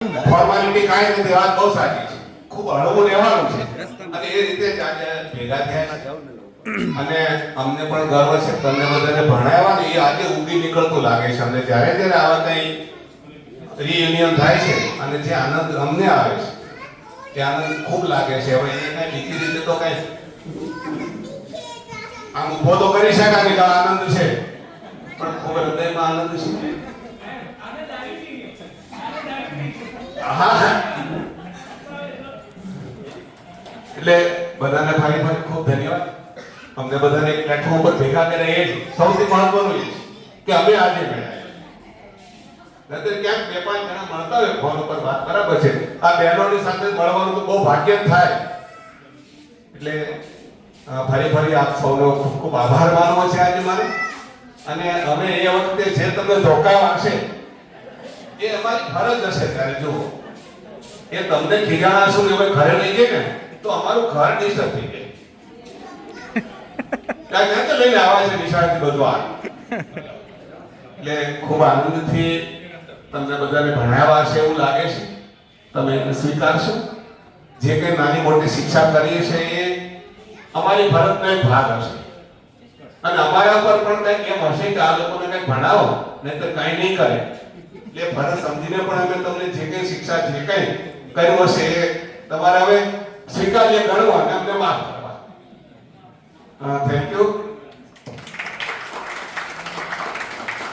Formality કાંઈ નથી, વાત બહુ સાચી છે. ખૂબ હળવું રહેવાનું છે અને એ રીતે જ આજે ભેગા થયા અને અમને પણ ગર્વ છે. તમને બધાને ભણાવ્યા ને એ આજે ઉગી નીકળતું લાગે છે અમને. જ્યારે જ્યારે આવા કંઈ રિયુનિયન થાય છે અને જે આનંદ અમને આવે છે તે આનંદ ખૂબ લાગે છે. હવે એ કાંઈ બીજી રીતે તો કાંઈ આમ ઊભો તો કરી શકાય કે આનંદ છે, પણ ખૂબ હૃદયમાં આનંદ છે. એટલે બધાને ફરી ખૂબ ધન્યવાદ. અમને બધાને એક પ્લેટફોર્મ પર ભેગા કર્યા એ જ સૌથી મહત્વનું છે કે અમે આજે મળ્યા. નતર ક્યાંક બે પાંચ જણા મળતા હોય ફોન ઉપર વાત, બરાબર છે, આ બહેનોની સાથે મળવાનું તો બહુ ભાગ્ય થાય. એટલે ફરી આપ સૌનો ખૂબ ખૂબ આભાર માનવો છે આજે મારે. અને અમે એ વખતે જે તમને ધોકાવા છે એ અમારી ફરજ હશે. ત્યારે જુઓ, એ તમને ખીજાણા શું ને હવે ઘરે લઈ જઈએ ને તો અમારું ઘર ડિસ્ટર્બ થઈ જાય. ત્યાં તો લઈને આવે છે નિશાળથી બધું આ. એટલે ખૂબ આનંદથી તમને બધાને ભણાવ્યા છે એવું લાગે છે. તમે એને સ્વીકારશો. જે કંઈ નાની મોટી શિક્ષા કરીએ છે એ અમારી ફરજનો એક ભાગ હશે અને અમારા પર પણ કંઈક એમ હશે કે આ લોકોને કંઈક ભણાવો, નહીં તો કંઈ નહીં કરે. એટલે ફરજ સમજીને પણ અમે તમને જે કંઈ શિક્ષા, જે કંઈ કર્યું હશે એ તમારે હવે સ્વીકાર્ય ગણવા અને અમને માફ કરવા. Thank you.